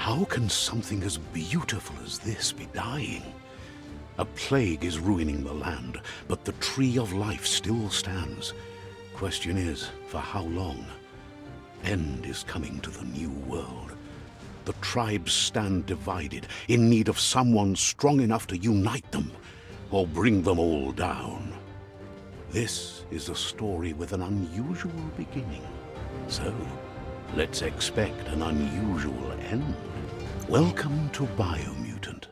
How can something as beautiful as this be dying? A plague is ruining the land, but the tree of life still stands. Question is, for how long? End is coming to the new world. The tribes stand divided, in need of someone strong enough to unite them, or bring them all down. This is a story with an unusual beginning. So, let's expect an unusual end. Welcome to Biomutant.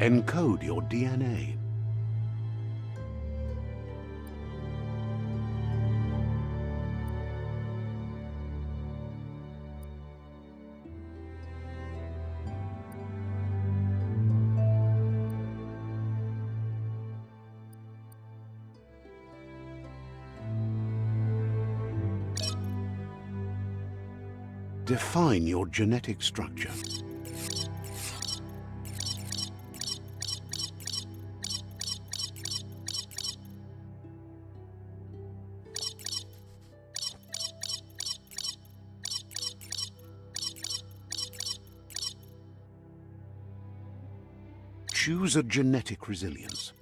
Encode your DNA. Define your genetic structure. Choose a genetic resilience.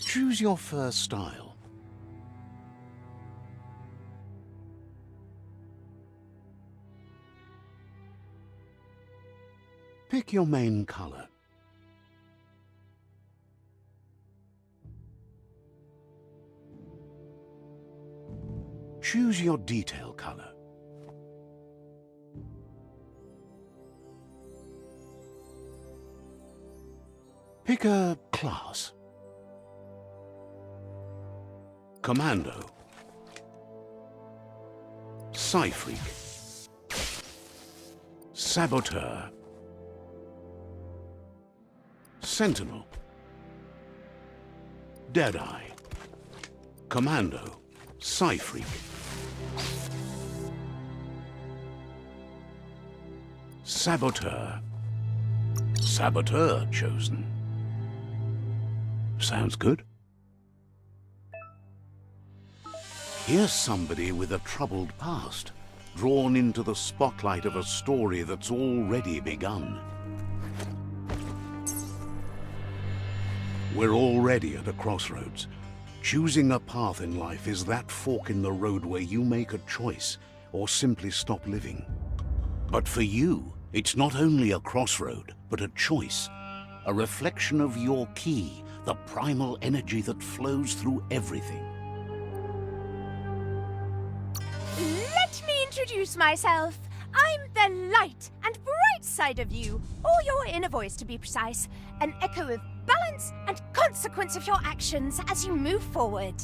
Choose your fur style. Pick your main color. Choose your detail color. Pick a class. Commando. Psy-Freak. Saboteur. Sentinel. Deadeye. Commando. Psy-Freak. Saboteur. Saboteur chosen. Sounds good. Here's somebody with a troubled past, drawn into the spotlight of a story that's already begun. We're already at a crossroads. Choosing a path in life is that fork in the road where you make a choice or simply stop living. But for you, it's not only a crossroad, but a choice. A reflection of your key, the primal energy that flows through everything. Let me introduce myself. I'm the light and bright side of you, or your inner voice to be precise, an echo of balance and consequence of your actions as you move forward.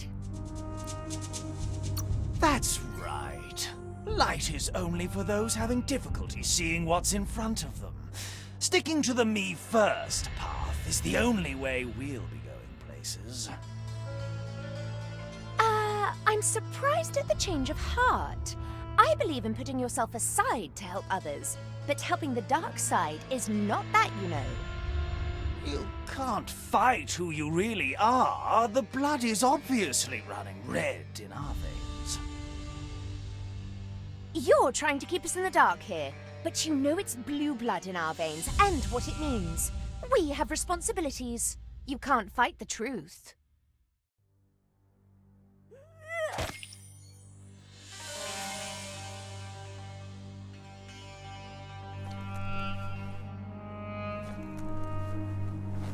That's right. Light is only for those having difficulty seeing what's in front of them. Sticking to the me first path is the only way we'll be going places. I'm surprised at the change of heart. I believe in putting yourself aside to help others, but helping the dark side is not that, you know. You can't fight who you really are. The blood is obviously running red in our veins. You're trying to keep us in the dark here, but you know it's blue blood in our veins and what it means. We have responsibilities. You can't fight the truth.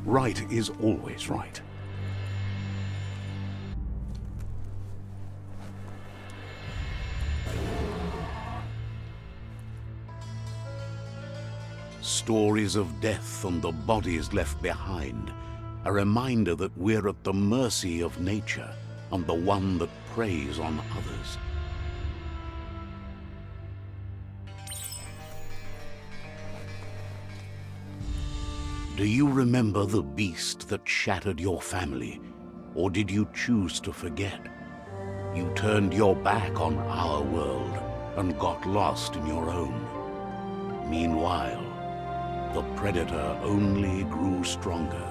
Right is always right. Stories of death and the bodies left behind. A reminder that we're at the mercy of nature and the one that preys on others. Do you remember the beast that shattered your family? Or did you choose to forget? You turned your back on our world and got lost in your own. Meanwhile, the Predator only grew stronger.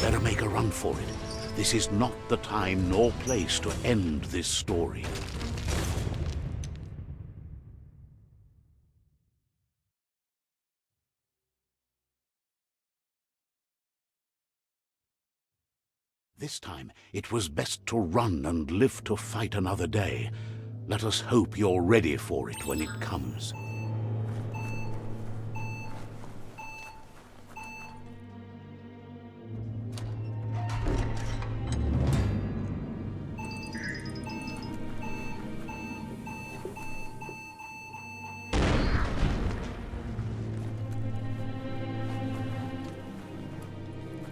Better make a run for it. This is not the time nor place to end this story. This time, it was best to run and live to fight another day. Let us hope you're ready for it when it comes.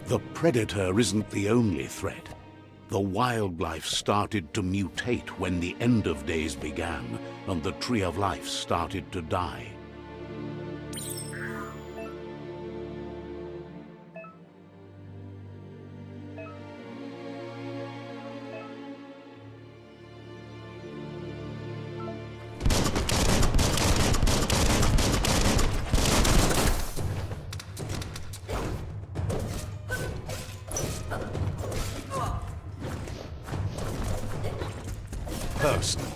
The Predator isn't the only threat. The wildlife started to mutate when the end of days began, and the Tree of Life started to die. Personal.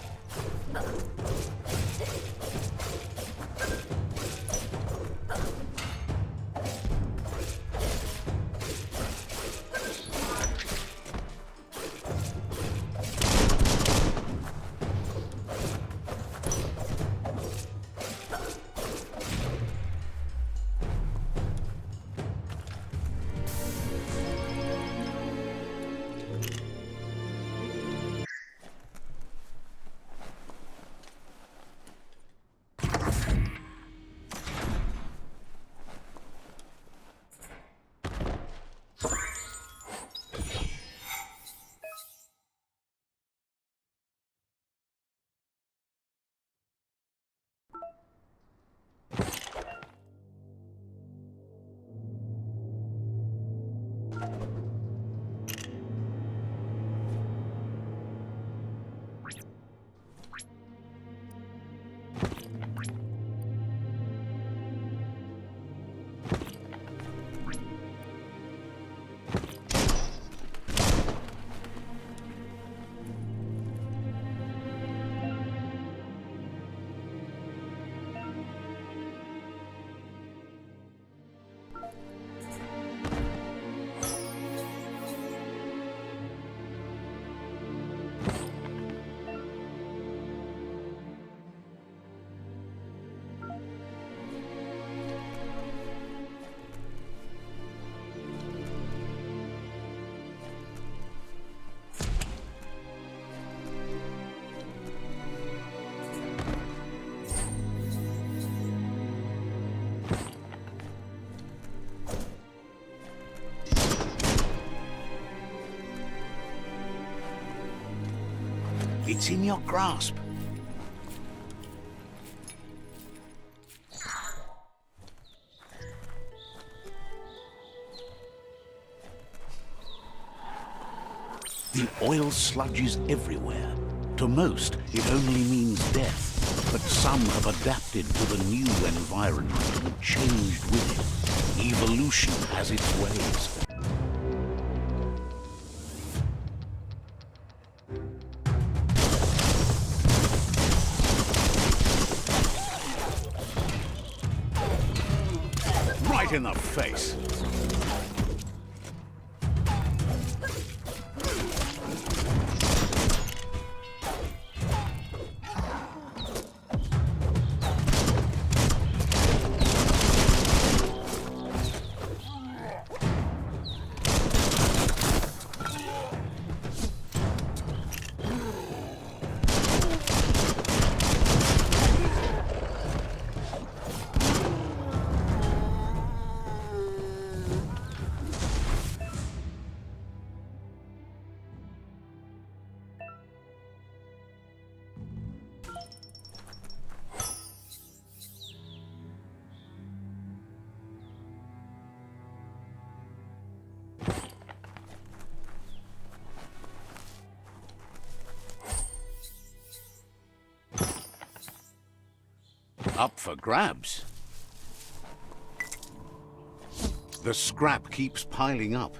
It's in your grasp. The oil sludge is everywhere. To most, it only means death. but some have adapted to the new environment and changed with it. Evolution has its ways. Right in the face. Up for grabs. The scrap keeps piling up.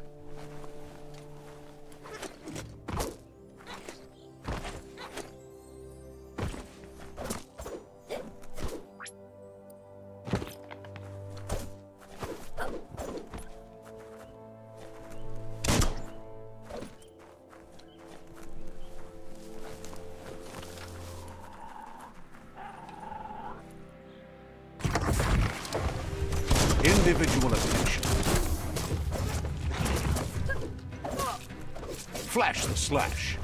Individual attention. Flash the slash.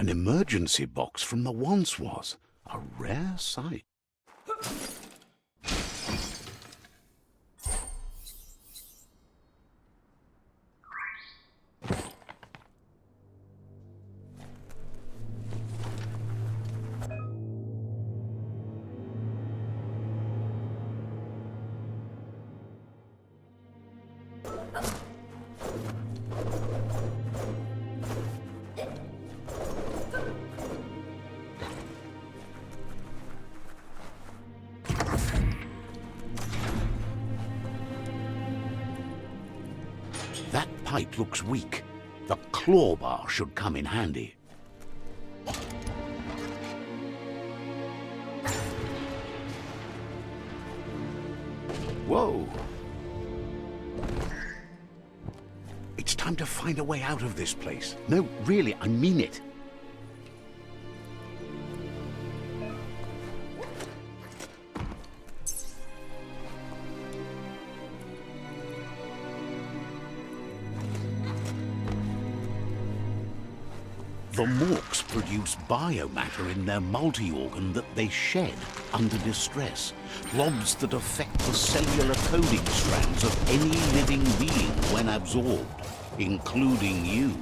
An emergency box from the once was. A rare sight. That pipe looks weak. The claw bar should come in handy. Whoa! It's time to find a way out of this place. No, really, I mean it. The Morks produce biomatter in their multi-organ that they shed under distress. Blobs that affect the cellular coding strands of any living being when absorbed, including you.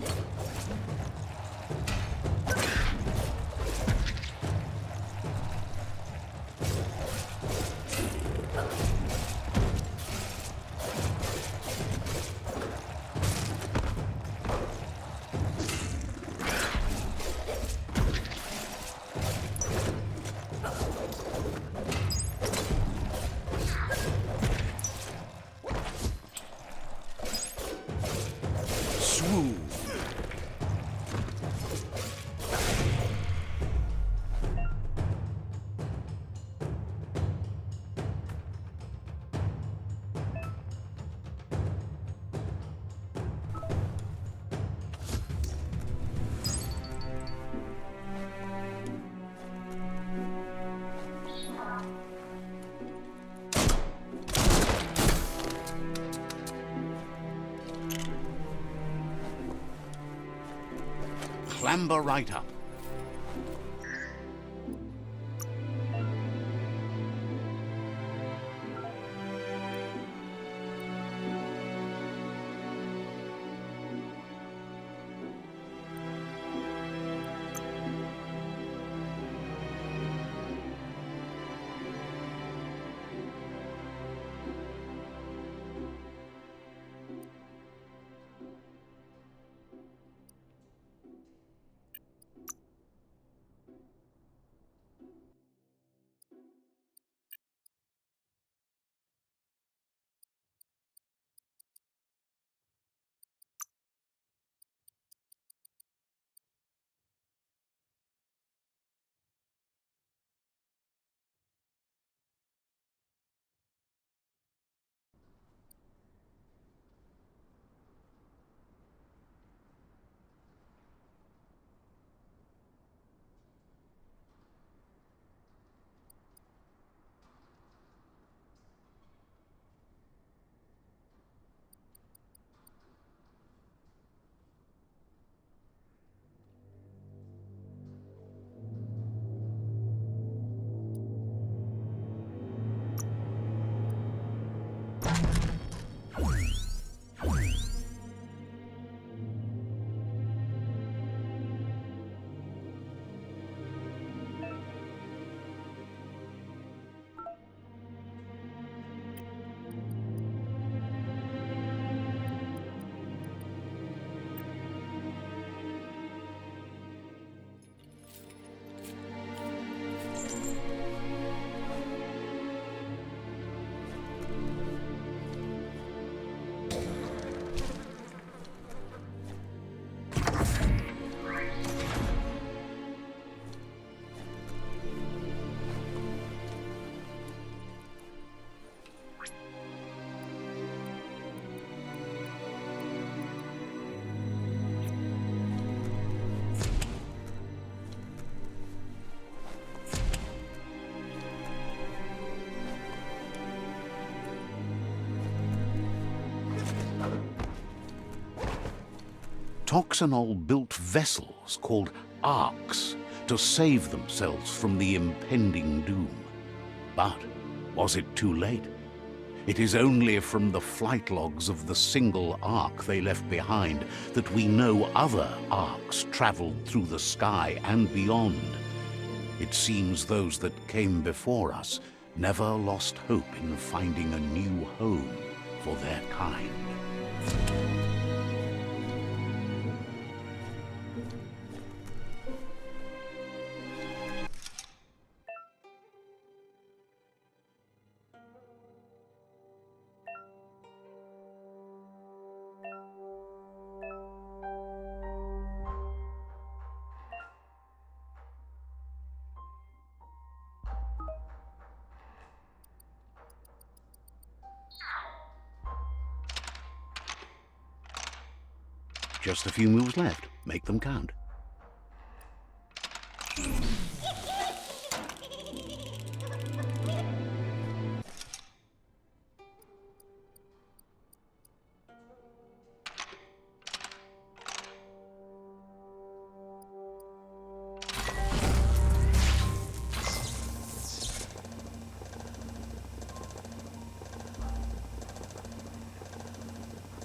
Clamber right up. Toxanol built vessels called arcs to save themselves from the impending doom. But was it too late? It is only from the flight logs of the single ark they left behind that we know other arks traveled through the sky and beyond. It seems those that came before us never lost hope in finding a new home for their kind. Just a few moves left. Make them count.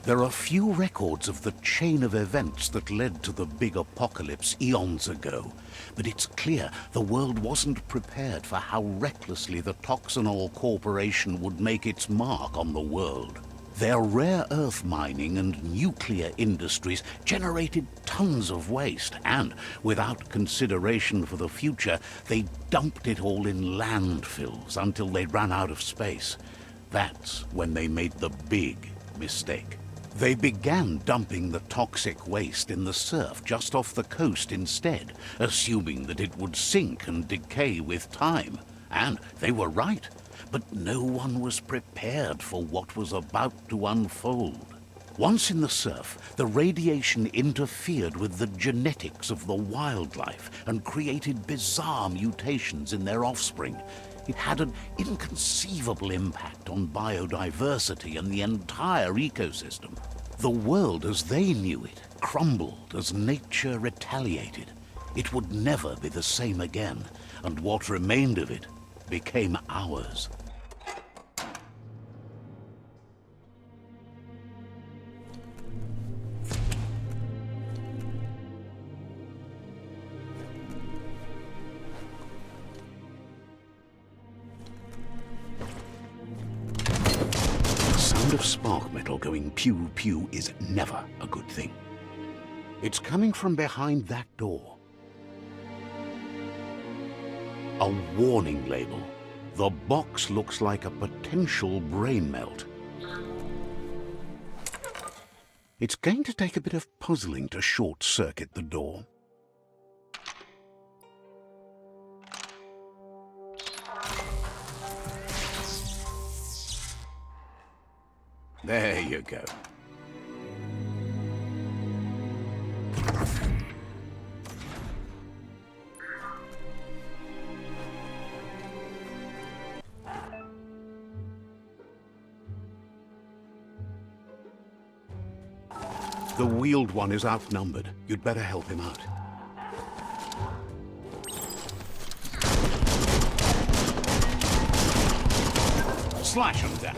There are few records of the chain of events that led to the big apocalypse eons ago, but it's clear the world wasn't prepared for how recklessly the Toxanol Corporation would make its mark on the world. Their rare earth mining and nuclear industries generated tons of waste, and without consideration for the future, they dumped it all in landfills until they ran out of space. That's when they made the big mistake. They began dumping the toxic waste in the surf just off the coast instead, assuming that it would sink and decay with time. And they were right, but no one was prepared for what was about to unfold. Once in the surf, the radiation interfered with the genetics of the wildlife and created bizarre mutations in their offspring. It had an inconceivable impact on biodiversity and the entire ecosystem. The world as they knew it crumbled as nature retaliated. It would never be the same again, and what remained of it became ours. Of spark metal going pew-pew is never a good thing. It's coming from behind that door. A warning label. The box looks like a potential brain melt. It's going to take a bit of puzzling to short-circuit the door. There you go. The wheeled one is outnumbered. You'd better help him out. Slash and dash.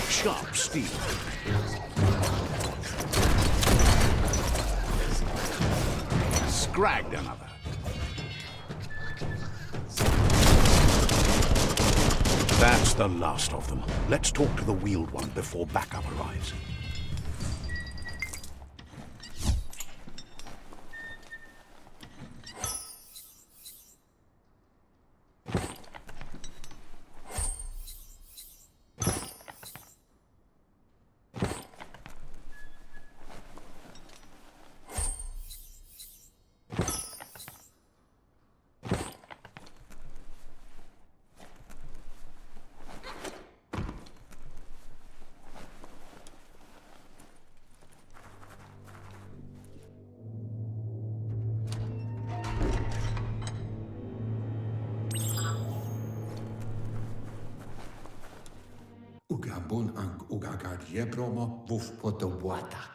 Sharp steel. scragged another. That's the last of them. Let's talk to the wheeled one before backup arrives.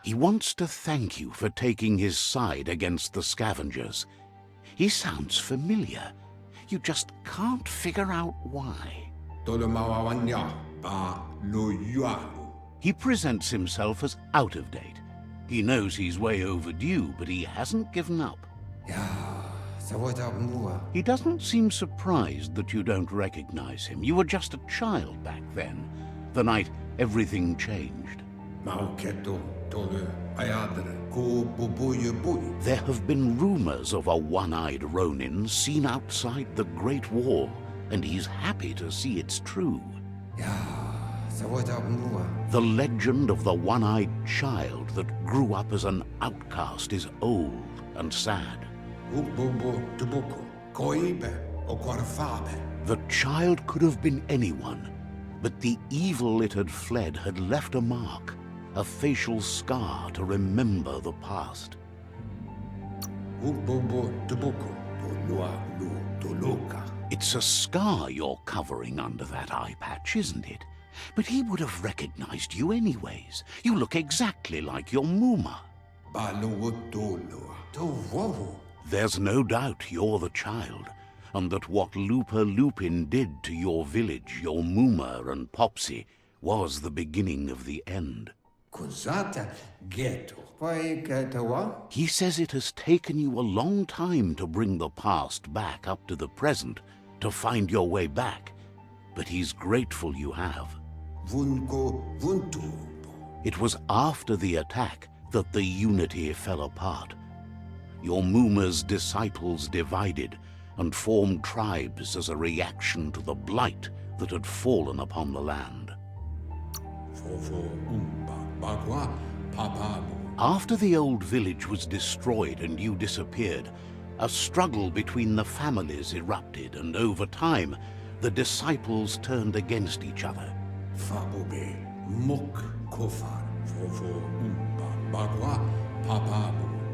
He wants to thank you for taking his side against the scavengers. He sounds familiar. You just can't figure out why. He presents himself as out of date. He knows he's way overdue, but he hasn't given up. He doesn't seem surprised that you don't recognize him. You were just a child back then, the night everything changed. There have been rumors of a one-eyed Ronin seen outside the Great Wall, and he's happy to see it's true. The legend of the one-eyed child that grew up as an outcast is old and sad. The child could have been anyone, but the evil it had fled had left a mark, a facial scar to remember the past. It's a scar you're covering under that eye patch, isn't it? But he would have recognized you anyways. You look exactly like your Muma. There's no doubt you're the child, and that what Lupa Lupin did to your village, your Muma and Popsy, was the beginning of the end. He says it has taken you a long time to bring the past back up to the present, to find your way back, but he's grateful you have. It was after the attack that the unity fell apart. Your Muma's disciples divided and formed tribes as a reaction to the blight that had fallen upon the land. After the old village was destroyed and you disappeared, a struggle between the families erupted, and over time, the disciples turned against each other.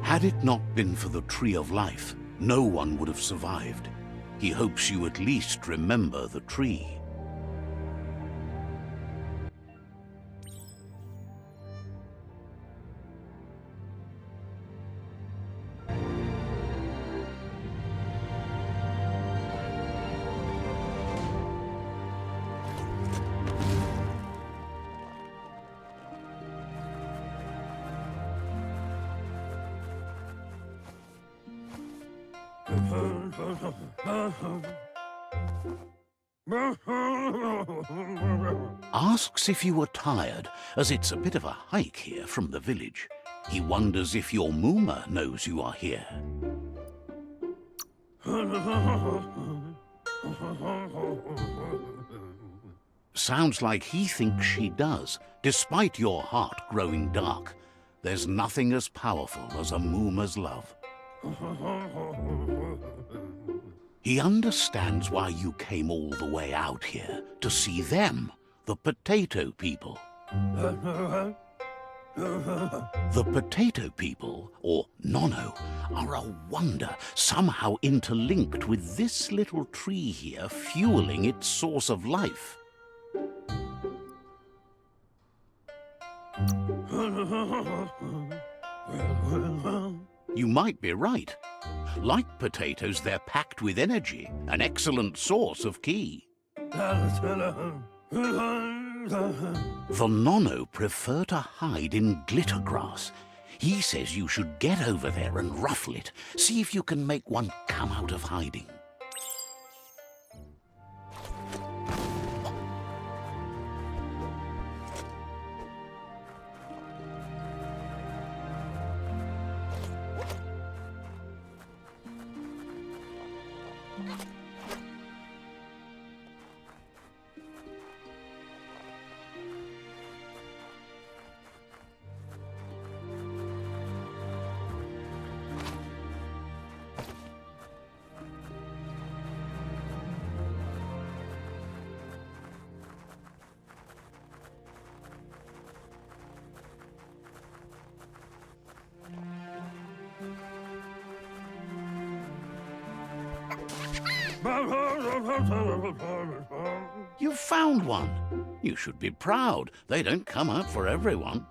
Had it not been for the Tree of Life, no one would have survived. He hopes you at least remember the tree. Asks if you are tired, as it's a bit of a hike here from the village. He wonders if your Muma knows you are here. Sounds like he thinks she does, despite your heart growing dark. There's nothing as powerful as a Muma's love. He understands why you came all the way out here, to see them, the potato people. The potato people, or Nono, are a wonder, somehow interlinked with this little tree here, fueling its source of life. You might be right. Like potatoes, they're packed with energy, an excellent source of ki. The Nono prefer to hide in glitter grass. He says you should get over there and ruffle it. See if you can make one come out of hiding. You found one. You should be proud. They don't come out for everyone.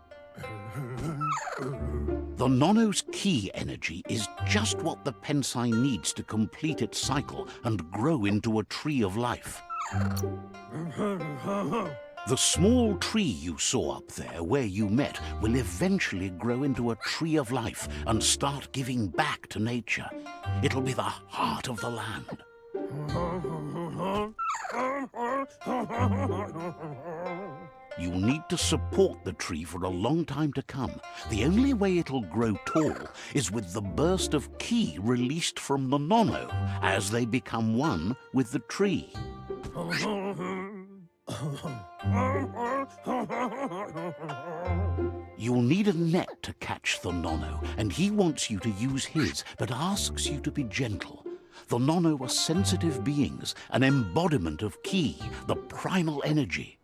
The Nono's key energy is just what the Pensai needs to complete its cycle and grow into a tree of life. The small tree you saw up there where you met will eventually grow into a tree of life and start giving back to nature. It'll be the heart of the land. You'll need to support the tree for a long time to come. The only way it'll grow tall is with the burst of ki released from the Nono as they become one with the tree. You'll need a net to catch the Nono, and he wants you to use his, but asks you to be gentle. The Nono are sensitive beings, an embodiment of ki, the primal energy.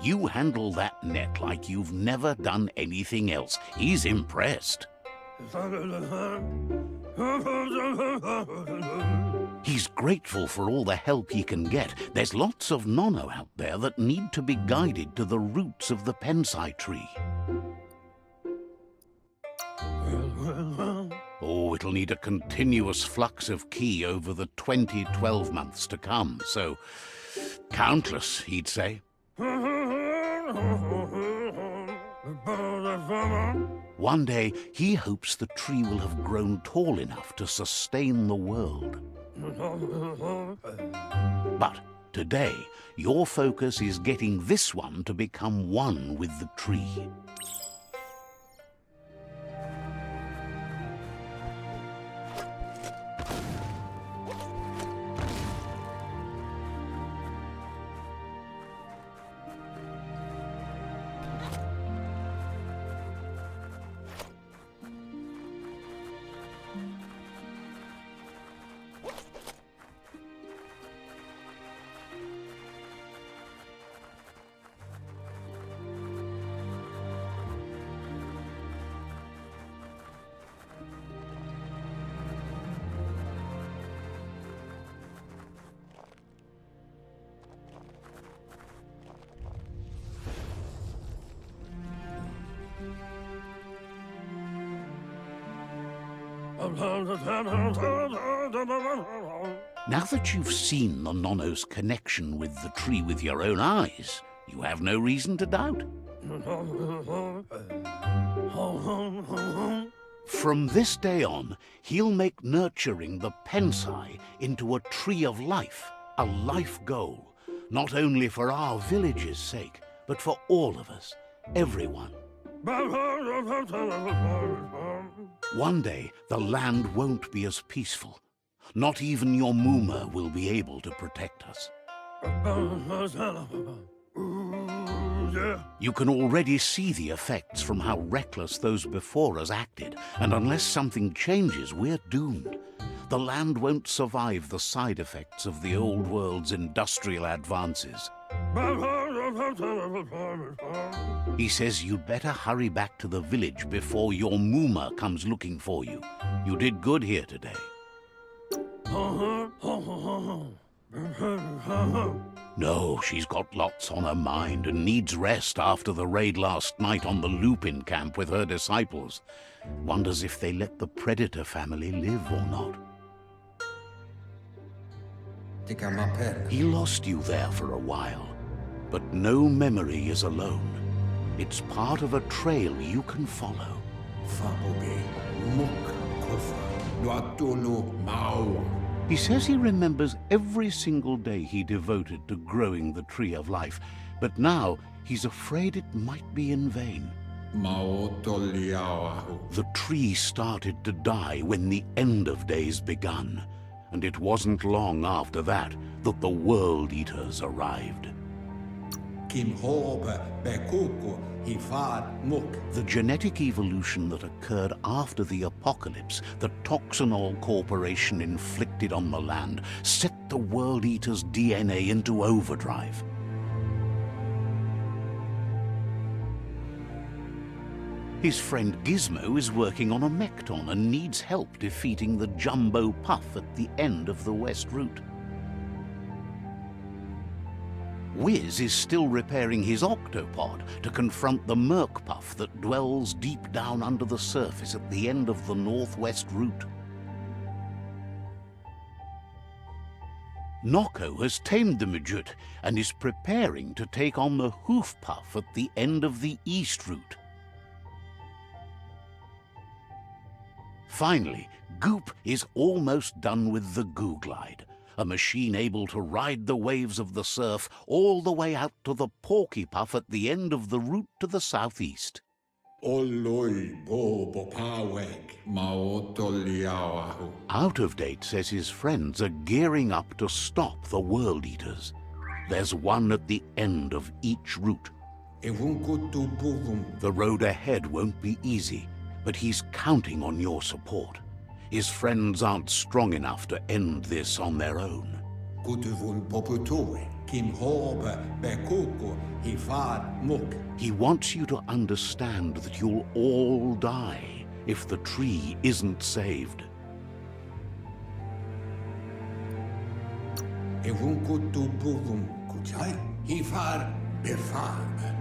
You handle that net like you've never done anything else. He's impressed. He's grateful for all the help he can get. There's lots of Nono out there that need to be guided to the roots of the Pensai tree. Oh, it'll need a continuous flux of ki over the 12 months to come, so countless, he'd say. One day, he hopes the tree will have grown tall enough to sustain the world. But today, your focus is getting this one to become one with the tree. Now that you've seen the Nono's connection with the tree with your own eyes, you have no reason to doubt. From this day on, he'll make nurturing the Pensai into a tree of life, a life goal, not only for our village's sake, but for all of us, everyone. One day, the land won't be as peaceful. Not even your Muma will be able to protect us. You can already see the effects from how reckless those before us acted, and unless something changes, we're doomed. The land won't survive the side effects of the old world's industrial advances. He says you'd better hurry back to the village before your Muma comes looking for you. You did good here today. No, she's got lots on her mind and needs rest after the raid last night on the Lupin camp with her disciples. Wonders if they let the Predator family live or not. He lost you there for a while, but no memory is alone. It's part of a trail you can follow. He says he remembers every single day he devoted to growing the Tree of Life, but now he's afraid it might be in vain. The tree started to die when the end of days begun, and it wasn't long after that that the Worldeaters arrived. The genetic evolution that occurred after the apocalypse that Toxanol Corporation inflicted on the land set the Worldeaters' DNA into overdrive. His friend Gizmo is working on a Mekton and needs help defeating the Jumbo Puff at the end of the West Route. Wiz is still repairing his octopod to confront the Merc Puff that dwells deep down under the surface at the end of the Northwest Route. Noko has tamed the Midget and is preparing to take on the Hoof Puff at the end of the East Route. Finally, Goop is almost done with the Googlide, a machine able to ride the waves of the surf all the way out to the Porky Puff at the end of the route to the southeast. Out of Date says his friends are gearing up to stop the Worldeaters. There's one at the end of each route. The road ahead won't be easy, but he's counting on your support. His friends aren't strong enough to end this on their own. He wants you to understand that you'll all die if the tree isn't saved.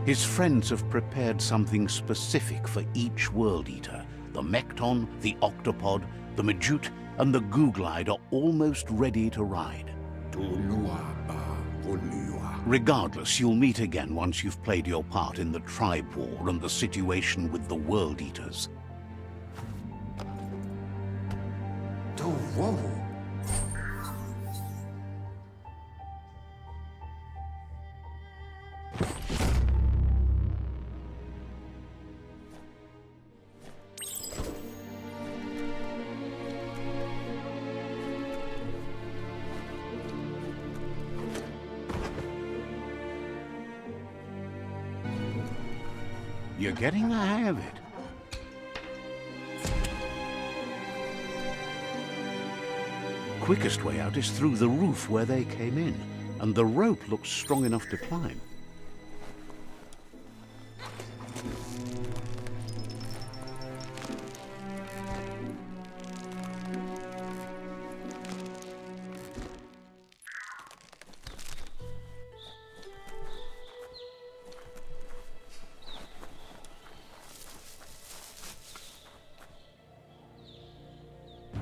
His friends have prepared something specific for each Worldeater. The Mekton, the Octopod, the Majute, and the Googlide are almost ready to ride. Regardless, you'll meet again once you've played your part in the tribe war and the situation with the Worldeaters. You're getting the hang of it. Quickest way out is through the roof where they came in, and the rope looks strong enough to climb.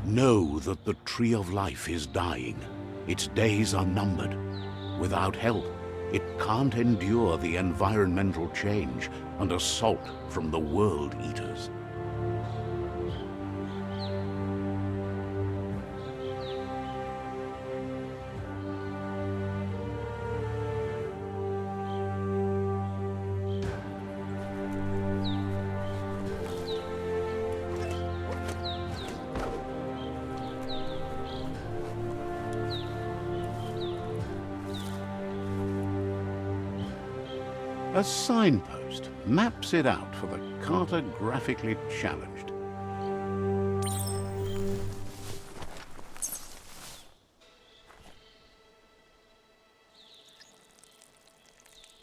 Know that the Tree of Life is dying. Its days are numbered. Without help, it can't endure the environmental change and assault from the Worldeaters. A signpost maps it out for the cartographically challenged.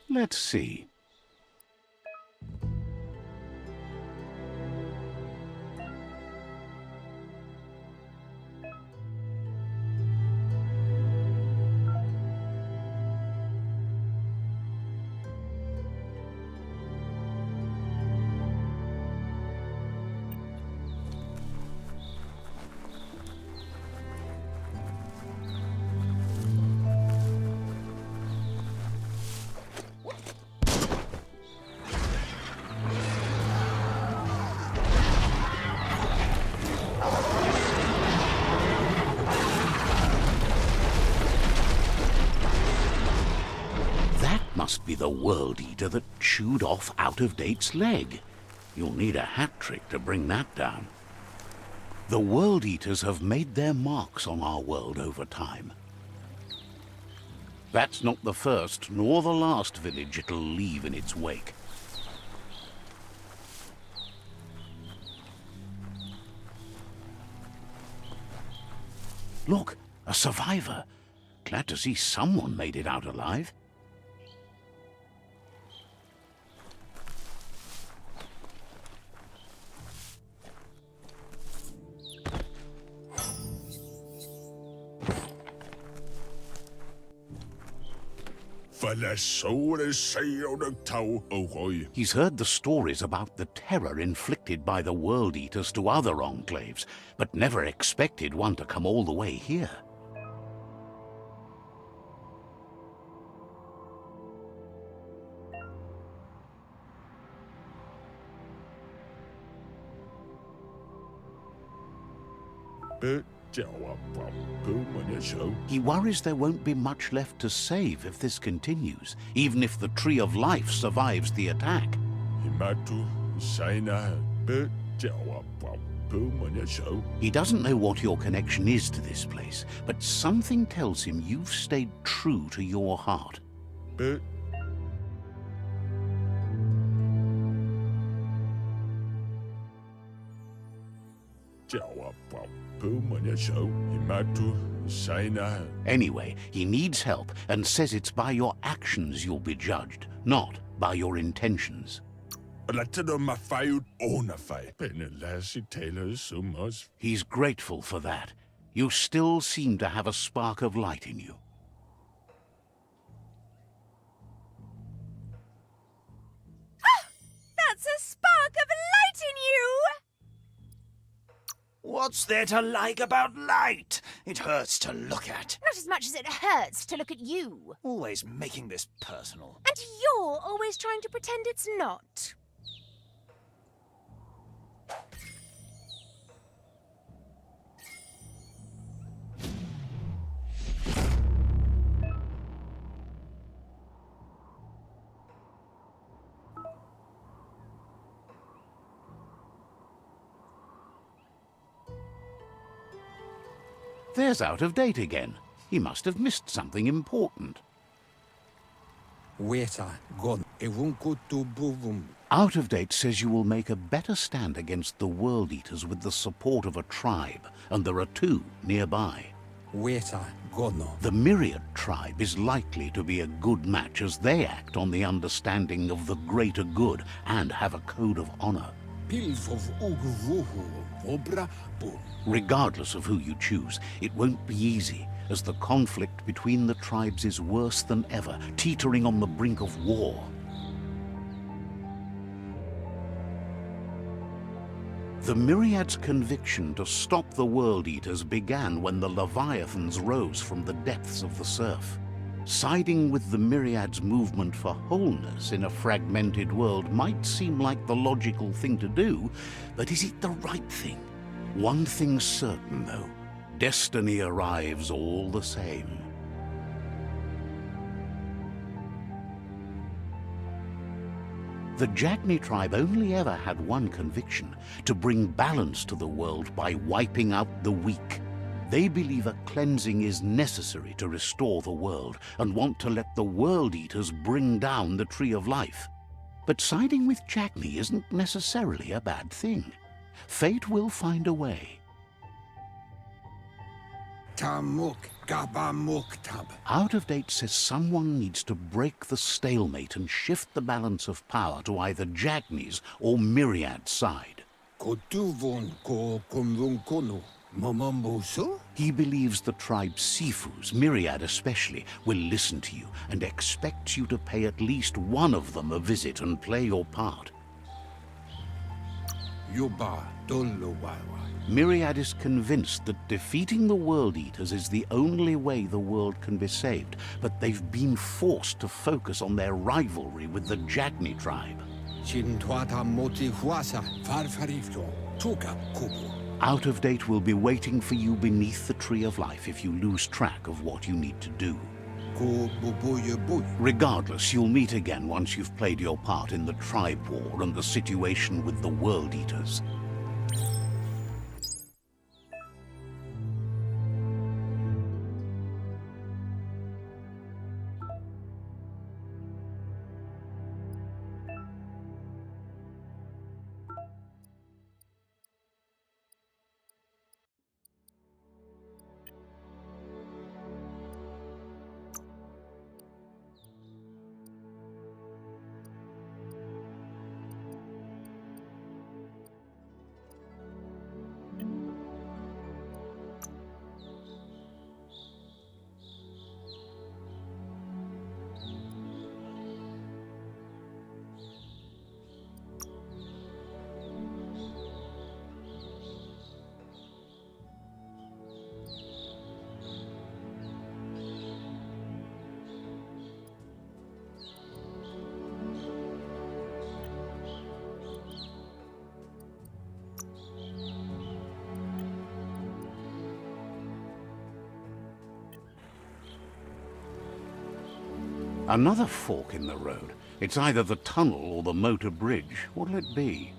Let's see. must be the Worldeater that chewed off Out-of-Date's leg. You'll need a hat trick to bring that down. The Worldeaters have made their marks on our world over time. That's not the first nor the last village it'll leave in its wake. Look, a survivor. Glad to see someone made it out alive. He's heard the stories about the terror inflicted by the Worldeaters to other enclaves, but never expected one to come all the way here. He worries there won't be much left to save if this continues, even if the Tree of Life survives the attack. He doesn't know what your connection is to this place, but something tells him you've stayed true to your heart. Anyway, he needs help and says it's by your actions you'll be judged, not by your intentions. He's grateful for that. You still seem to have a spark of light in you. That's a spark of light in you! What's there to like about light? It hurts to look at. Not as much as it hurts to look at you. Always making this personal. And you're always trying to pretend it's not. There's Out-of-Date again. He must have missed something important. Out-of-Date says you will make a better stand against the Worldeaters with the support of a tribe, and there are two nearby. The Myriad tribe is likely to be a good match as they act on the understanding of the greater good and have a code of honor. Regardless of who you choose, it won't be easy, as the conflict between the tribes is worse than ever, teetering on the brink of war. The Myriad's conviction to stop the Worldeaters began when the Leviathans rose from the depths of the surf. Siding with the Myriad's movement for wholeness in a fragmented world might seem like the logical thing to do, but is it the right thing? One thing's certain, though. Destiny arrives all the same. The Jagni tribe only ever had one conviction: to bring balance to the world by wiping out the weak. They believe a cleansing is necessary to restore the world, and want to let the Worldeaters bring down the Tree of Life. But siding with Jagni isn't necessarily a bad thing. Fate will find a way. Out-of-Date says someone needs to break the stalemate and shift the balance of power to either Jagni's or Myriad's side. He believes the tribe Sifus, Myriad especially, will listen to you and expects you to pay at least one of them a visit and play your part. Myriad is convinced that defeating the Worldeaters is the only way the world can be saved, but they've been forced to focus on their rivalry with the Jagni tribe. Out-of-Date will be waiting for you beneath the Tree of Life if you lose track of what you need to do. Regardless, you'll meet again once you've played your part in the tribe war and the situation with the Worldeaters. Another fork in the road. It's either the tunnel or the motor bridge. What'll it be?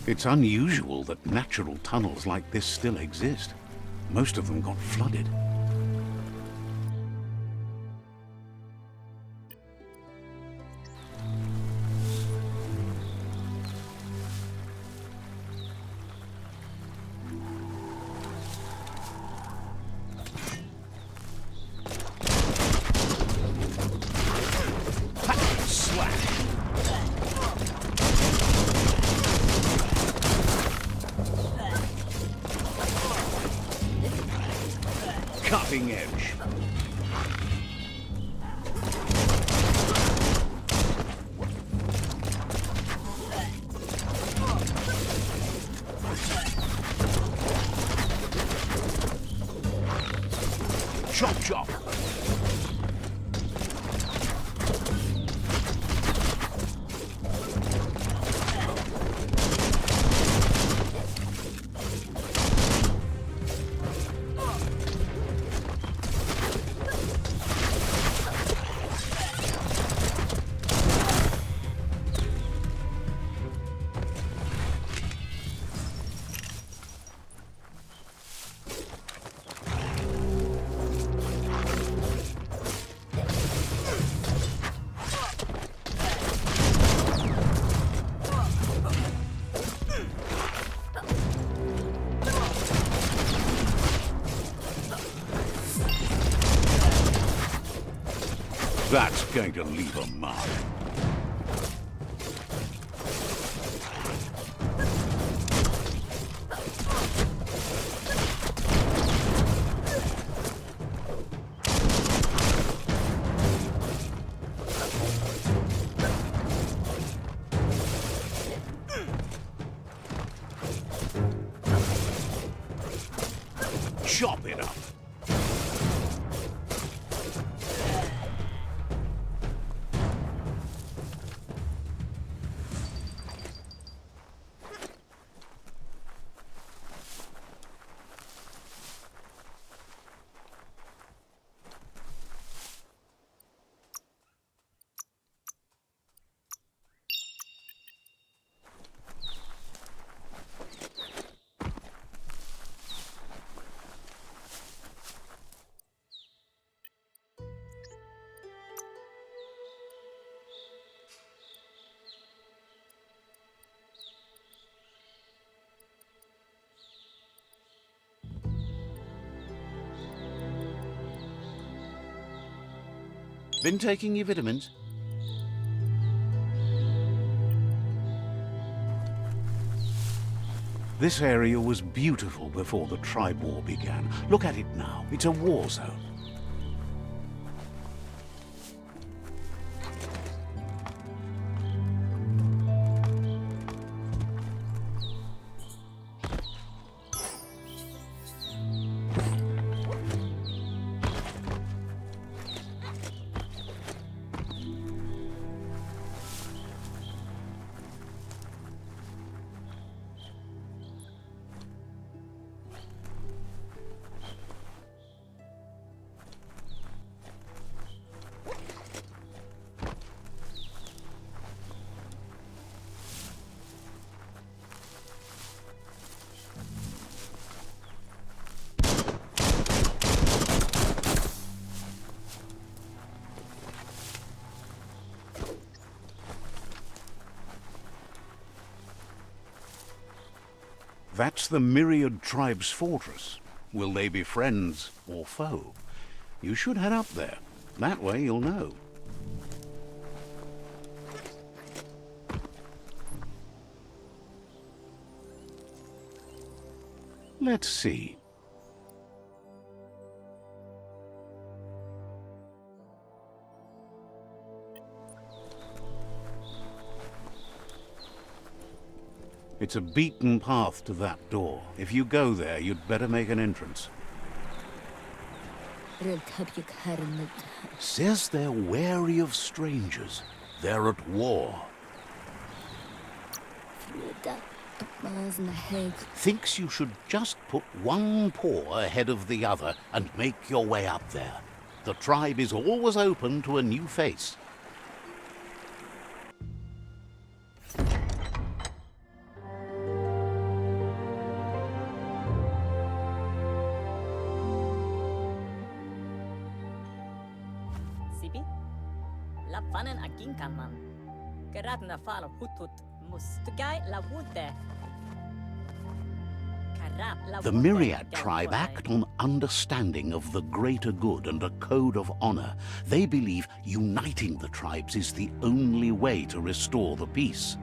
It's unusual that natural tunnels like this still exist. Most of them got flooded. Cutting edge. Chop chop. That's going to leave a mark. Chop it up. Been taking your vitamins? This area was beautiful before the tribe war began. Look at it now. It's a war zone. That's the Myriad Tribe's fortress. Will they be friends or foe? You should head up there. That way you'll know. Let's see. It's a beaten path to that door. If you go there, you'd better make an entrance. Says they're wary of strangers. They're at war. Thinks you should just put one paw ahead of the other and make your way up there. The tribe is always open to a new face. The Myriad tribe act on understanding of the greater good and a code of honor. They believe uniting the tribes is the only way to restore the peace.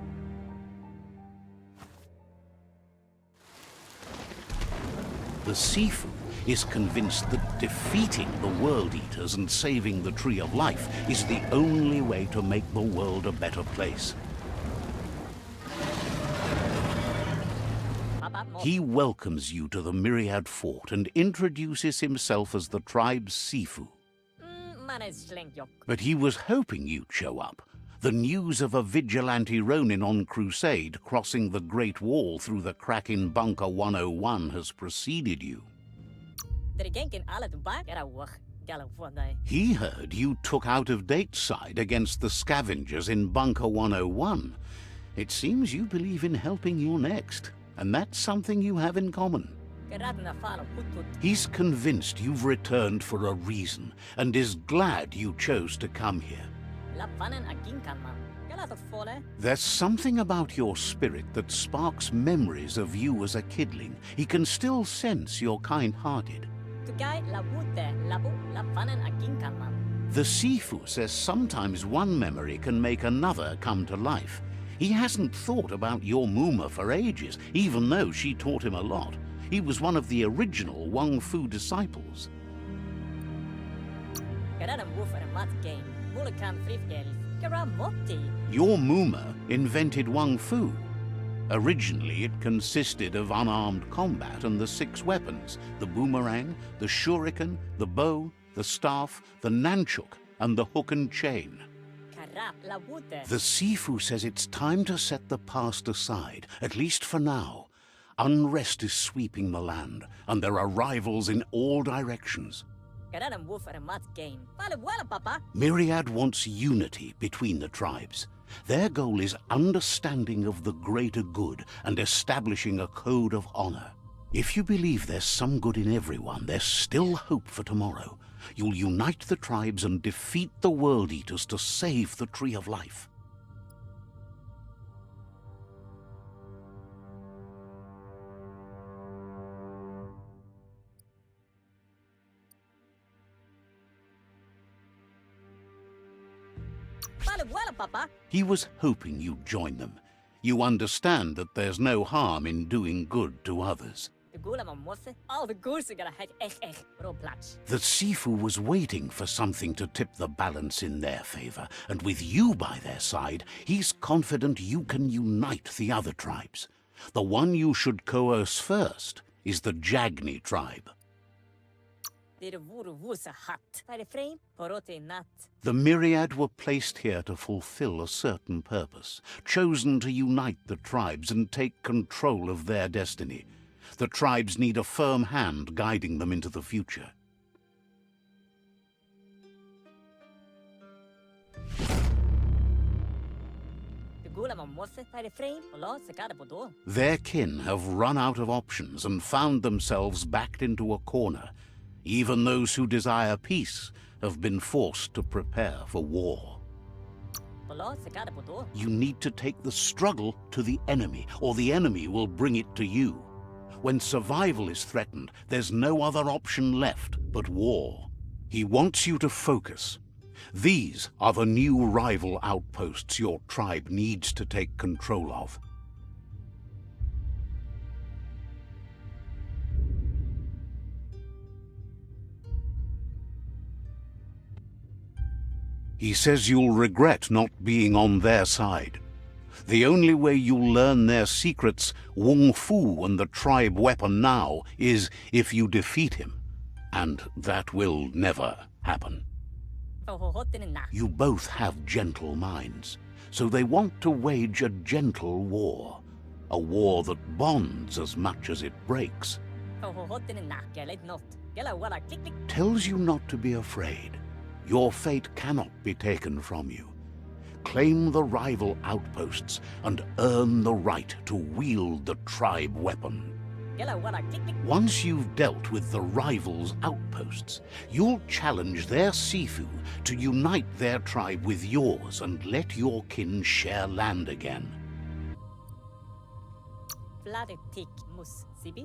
The Sifu is convinced that defeating the Worldeaters and saving the Tree of Life is the only way to make the world a better place. He welcomes you to the Myriad Fort and introduces himself as the tribe's Sifu. But he was hoping you'd show up. The news of a vigilante Ronin on crusade crossing the Great Wall through the crack in Bunker 101 has preceded you. He heard you took out-of-date side against the scavengers in Bunker 101. It seems you believe in helping your next, and that's something you have in common. He's convinced you've returned for a reason, and is glad you chose to come here. There's something about your spirit that sparks memories of you as a kidling. He can still sense you're kind-hearted. The Sifu says sometimes one memory can make another come to life. He hasn't thought about your Muma for ages, even though she taught him a lot. He was one of the original Wang Fu disciples. Your Muma invented Wang Fu. Originally, it consisted of unarmed combat and the 6 weapons: the boomerang, the shuriken, the bow, the staff, the nunchuk, and the hook and chain. The Sifu says it's time to set the past aside, at least for now. Unrest is sweeping the land, and there are rivals in all directions. Myriad wants unity between the tribes. Their goal is understanding of the greater good and establishing a code of honor. If you believe there's some good in everyone, there's still hope for tomorrow. You'll unite the tribes and defeat the Worldeaters to save the Tree of Life. He was hoping you'd join them. You understand that there's no harm in doing good to others. The Sifu was waiting for something to tip the balance in their favor, and with you by their side, he's confident you can unite the other tribes. The one you should coerce first is the Jagni tribe. The myriad were placed here to fulfill a certain purpose, chosen to unite the tribes and take control of their destiny. The tribes need a firm hand guiding them into the future. Their kin have run out of options and found themselves backed into a corner. Even those who desire peace have been forced to prepare for war. You need to take the struggle to the enemy, or the enemy will bring it to you. When survival is threatened, there's no other option left but war. He wants you to focus. These are the new rival outposts your tribe needs to take control of. He says you'll regret not being on their side. The only way you'll learn their secrets, Wung Fu and the tribe weapon now, is if you defeat him. And that will never happen. You both have gentle minds, so they want to wage a gentle war. A war that bonds as much as it breaks. Tells you not to be afraid. Your fate cannot be taken from you. Claim the rival outposts and earn the right to wield the tribe weapon. Once you've dealt with the rivals' outposts, you'll challenge their Sifu to unite their tribe with yours and let your kin share land again.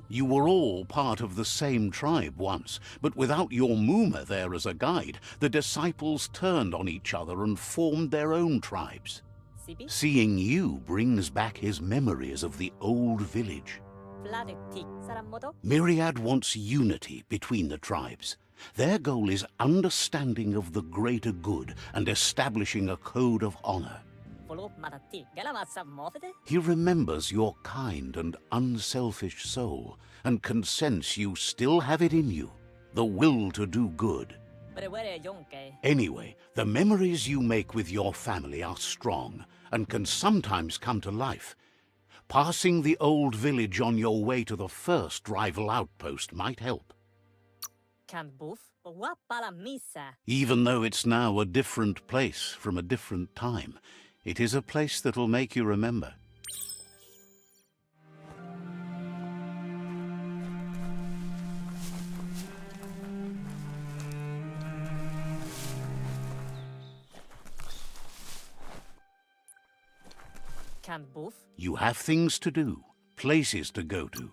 You were all part of the same tribe once, but without your Muma there as a guide, the disciples turned on each other and formed their own tribes. Seeing you brings back his memories of the old village. Myriad wants unity between the tribes. Their goal is understanding of the greater good and establishing a code of honor. He remembers your kind and unselfish soul and can sense you still have it in you, the will to do good. Anyway, the memories you make with your family are strong and can sometimes come to life. Passing the old village on your way to the first rival outpost might help. Even though it's now a different place from a different time, it is a place that'll make you remember. You have things to do, places to go to.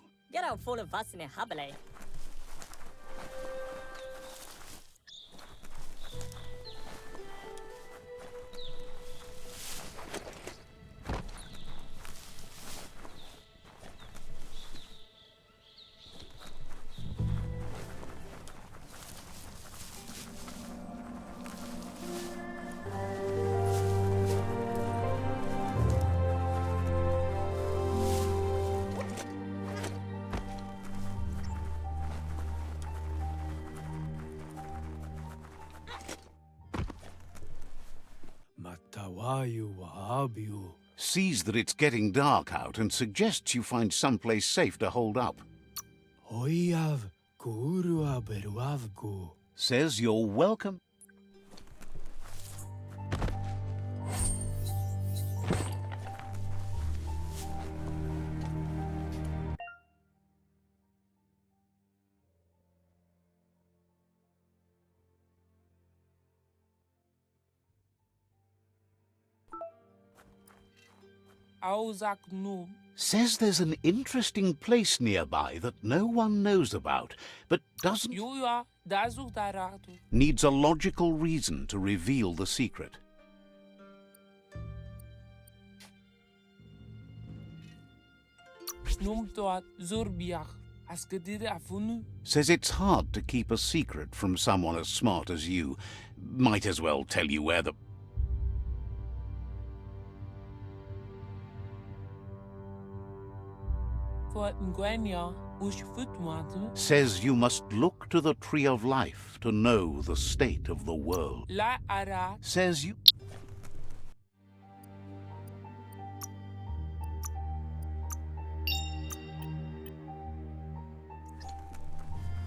Sees that it's getting dark out and suggests you find someplace safe to hold up. Says you're welcome. Says there's an interesting place nearby that no one knows about, but doesn't... Needs a logical reason to reveal the secret. Noemtoat Zorbiach. As que dit afunu. Says it's hard to keep a secret from someone as smart as you. Might as well tell you where the... Voor Nguenya, bush footwater. Says you must look to the Tree of Life to know the state of the world. La ara. Says you...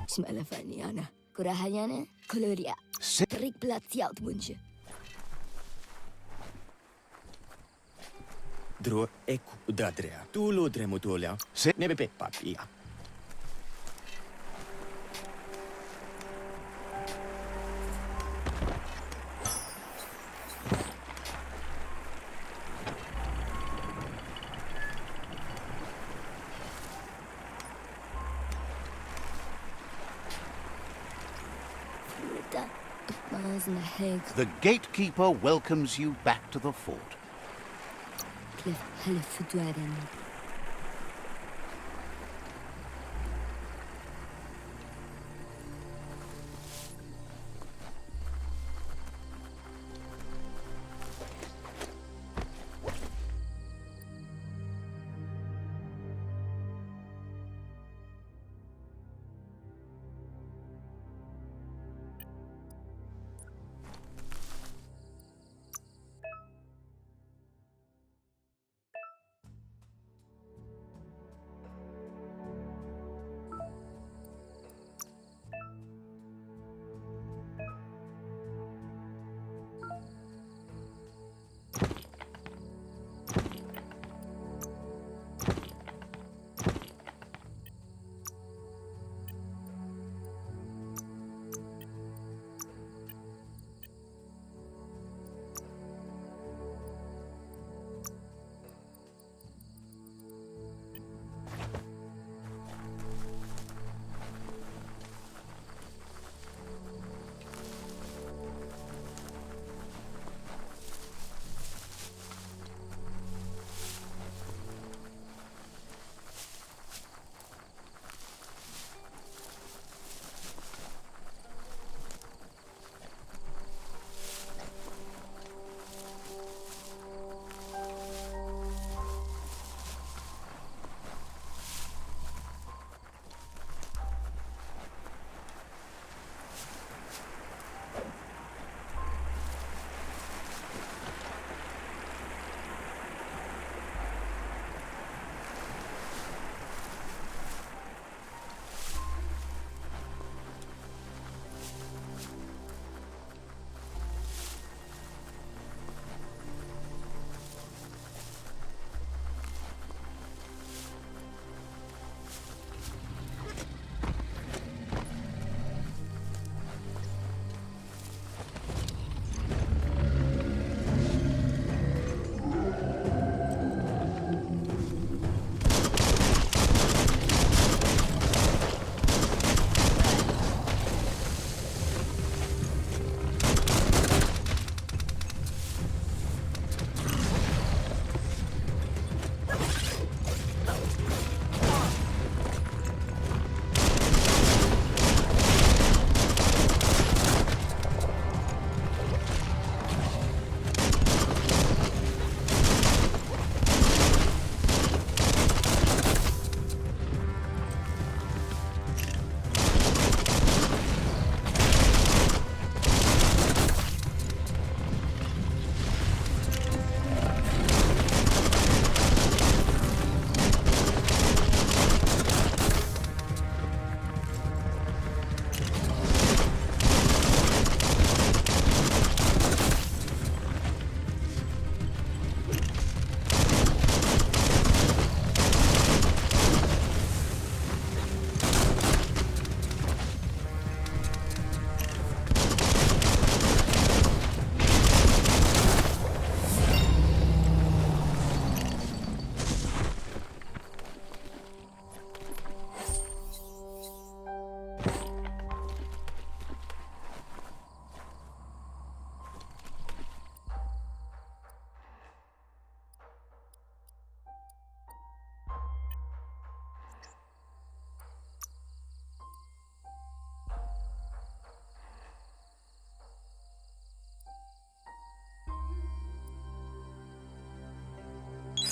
Smalafaniana, Kurahayana, Coloria, Sa- Rick Blatiaut Munche. Dro eku dadrea. Tu lo dremutolia. Sa- Nebe papia. The gatekeeper welcomes you back to the fort. Cliff Halifuduaran.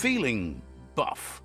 feeling buff.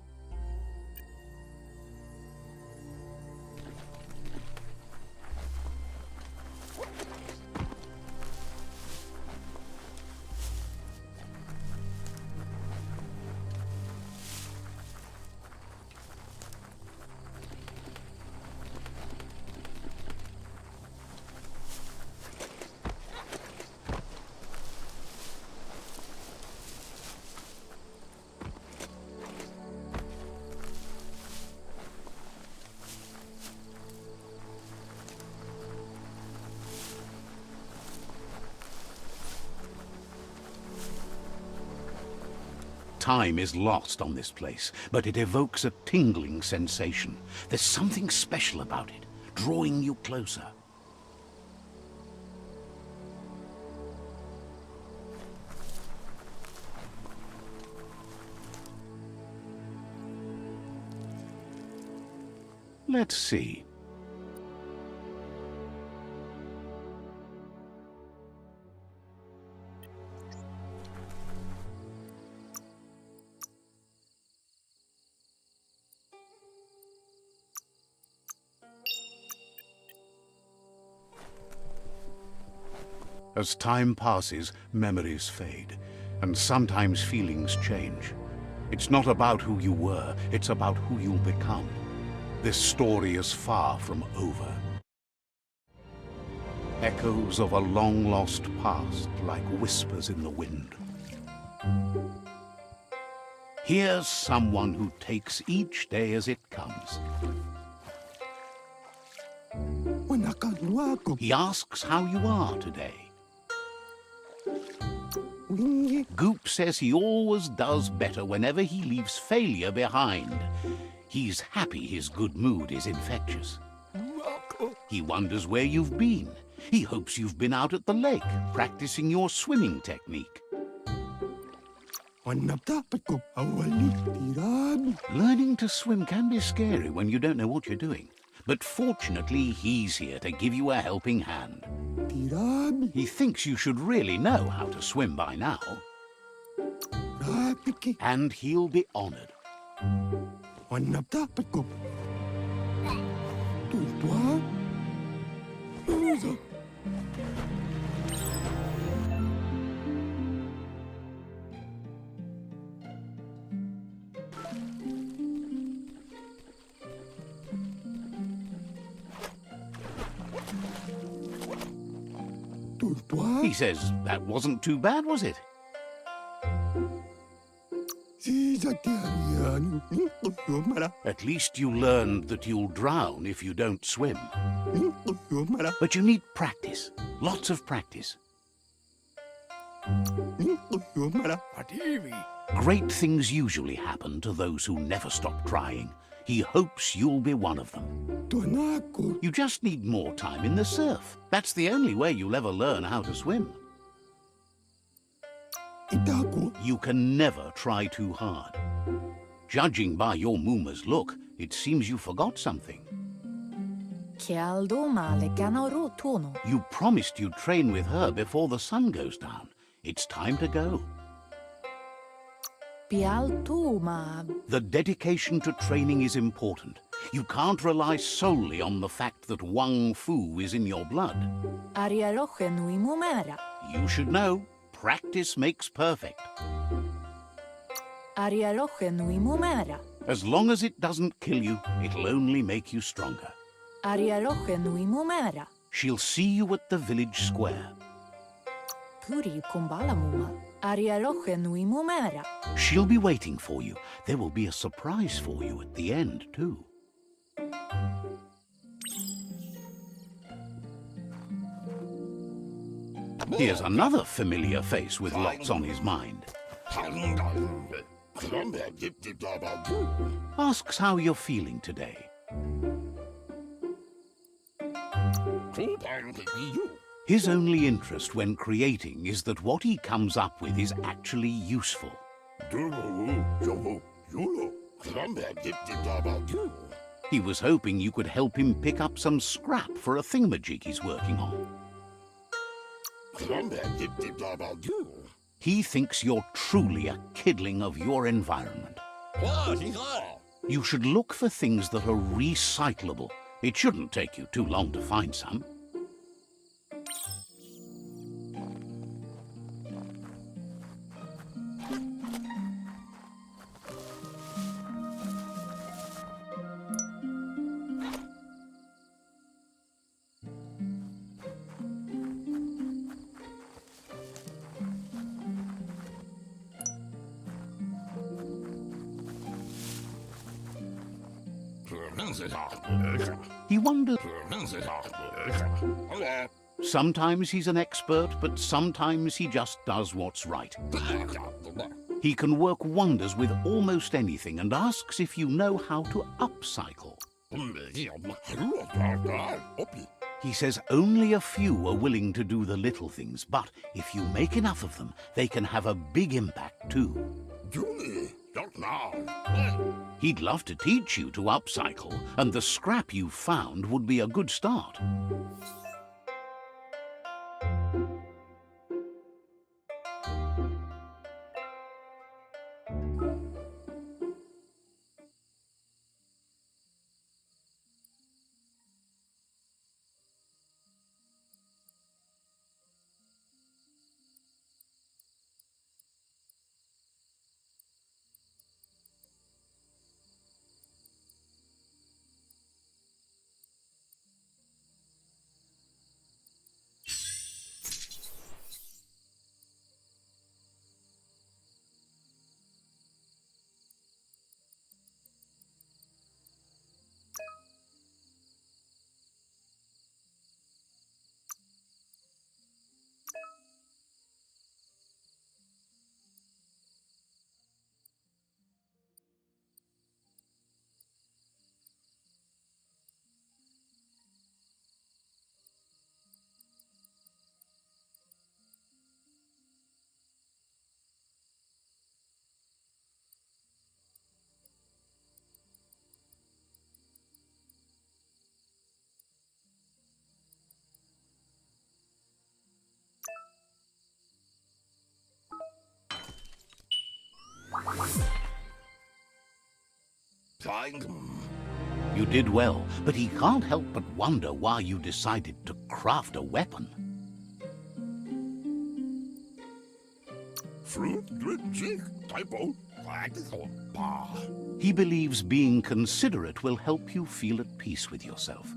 Time is lost on this place, but it evokes a tingling sensation. There's something special about it, drawing you closer. Let's see. As time passes, memories fade, and sometimes feelings change. It's not about who you were, it's about who you'll become. This story is far from over. Echoes of a long-lost past, like whispers in the wind. Here's someone who takes each day as it comes. He asks how you are today. Goop says he always does better whenever he leaves failure behind. He's happy his good mood is infectious. He wonders where you've been. He hopes you've been out at the lake, practicing your swimming technique. Learning to swim can be scary when you don't know what you're doing. But fortunately, he's here to give you a helping hand. He thinks you should really know how to swim by now. And he'll be honored. He says that wasn't too bad, was it? At least you learned that you'll drown if you don't swim. But you need practice. Lots of practice. Great things usually happen to those who never stop trying. He hopes you'll be one of them. You just need more time in the surf. That's the only way you'll ever learn how to swim. You can never try too hard. Judging by your Mooma's look, it seems you forgot something. You promised you'd train with her before the sun goes down. It's time to go. The dedication to training is important. You can't rely solely on the fact that Wang Fu is in your blood. You should know, practice makes perfect. As long as it doesn't kill you, it'll only make you stronger. She'll see you at the village square. She'll be waiting for you. There will be a surprise for you at the end, too. Here's another familiar face with lots on his mind. Asks how you're feeling today. His only interest when creating is that what he comes up with is actually useful. He was hoping you could help him pick up some scrap for a thingamajig he's working on. He thinks you're truly a kidling of your environment. You should look for things that are recyclable. It shouldn't take you too long to find some. He wonders. Sometimes he's an expert, but sometimes he just does what's right. He can work wonders with almost anything and asks if you know how to upcycle. He says only a few are willing to do the little things, but if you make enough of them, they can have a big impact too. He'd love to teach you to upcycle, and the scrap you found would be a good start. You did well, but he can't help but wonder why you decided to craft a weapon. He believes being considerate will help you feel at peace with yourself.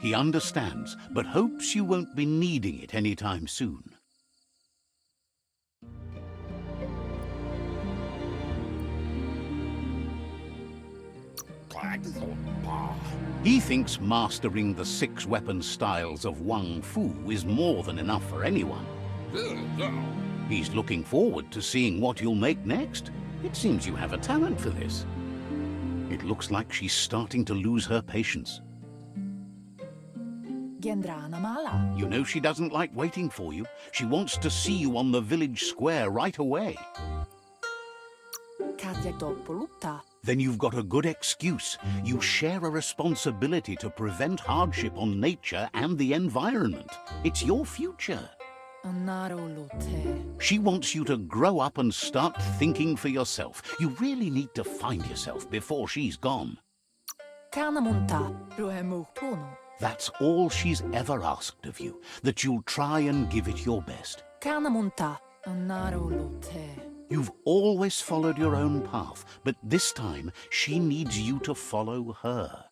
He understands, but hopes you won't be needing it anytime soon. He thinks mastering the 6 weapon styles of Wang Fu is more than enough for anyone. He's looking forward to seeing what you'll make next. It seems you have a talent for this. It looks like she's starting to lose her patience. You know she doesn't like waiting for you. She wants to see you on the village square right away. Then you've got a good excuse. You share a responsibility to prevent hardship on nature and the environment. It's your future. She wants you to grow up and start thinking for yourself. You really need to find yourself before she's gone. That's all she's ever asked of you, that you'll try and give it your best. You've always followed your own path, but this time she needs you to follow her.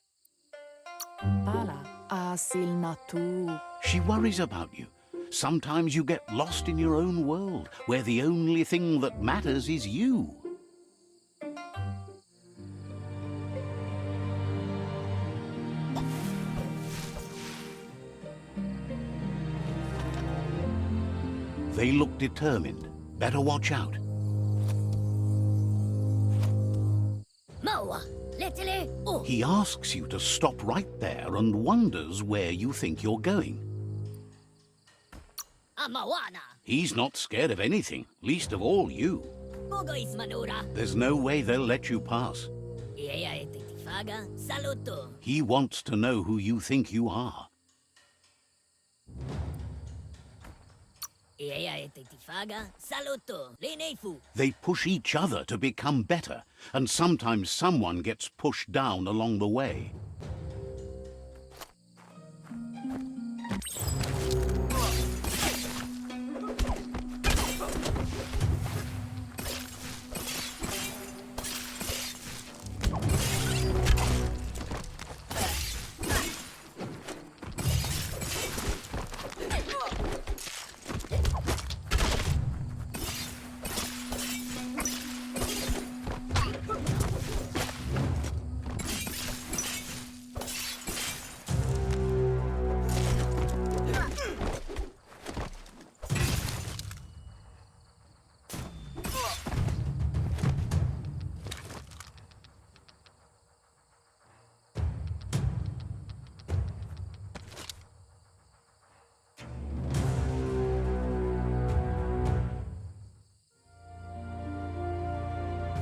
She worries about you. Sometimes you get lost in your own world, where the only thing that matters is you. They look determined. Better watch out. He asks you to stop right there and wonders where you think you're going. He's not scared of anything, least of all you. There's no way they'll let you pass. He wants to know who you think you are. They push each other to become better, and sometimes someone gets pushed down along the way.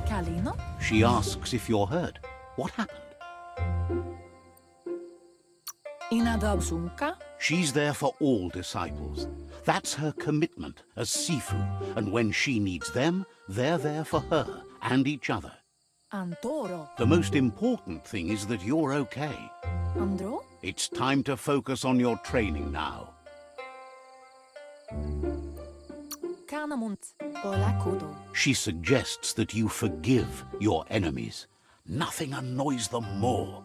Kalino? She asks if you're hurt. What happened? Inadabsunka? She's there for all disciples. That's her commitment as Sifu, and when she needs them, they're there for her and each other. Antoro? The most important thing is that you're okay. Andro? It's time to focus on your training now. Kanamunt. Olakudo. She suggests that you forgive your enemies. Nothing annoys them more.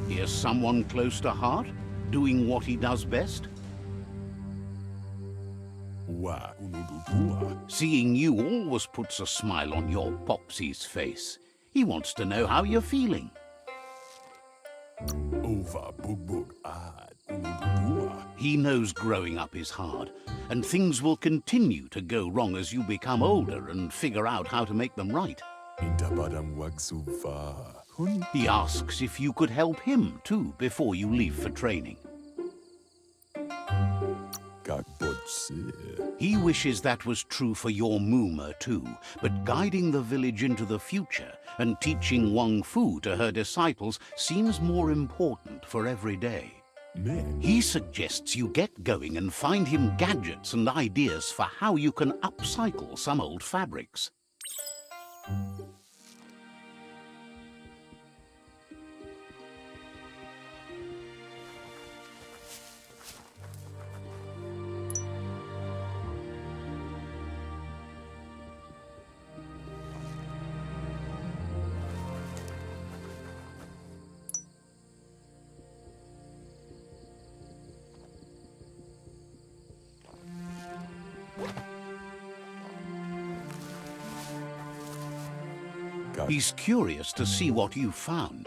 Here's someone close to heart, doing what he does best. Seeing you always puts a smile on your Popsy's face. He wants to know how you're feeling. He knows growing up is hard, and things will continue to go wrong as you become older and figure out how to make them right. He asks if you could help him, too, before you leave for training. He wishes that was true for your Muma, too, but guiding the village into the future and teaching Wang Fu to her disciples seems more important for every day. He suggests you get going and find him gadgets and ideas for how you can upcycle some old fabrics. He's curious to see what you found.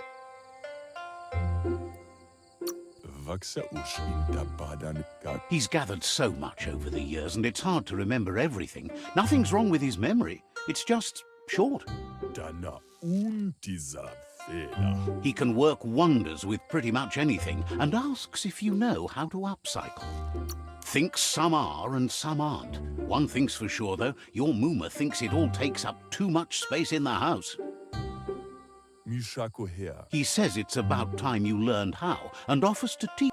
He's gathered so much over the years, and it's hard to remember everything. Nothing's wrong with his memory. It's just short. He can work wonders with pretty much anything, and asks if you know how to upcycle. Thinks some are and some aren't. One thing's for sure, though, your Muma thinks it all takes up too much space in the house. He says it's about time you learned how, and offers to teach.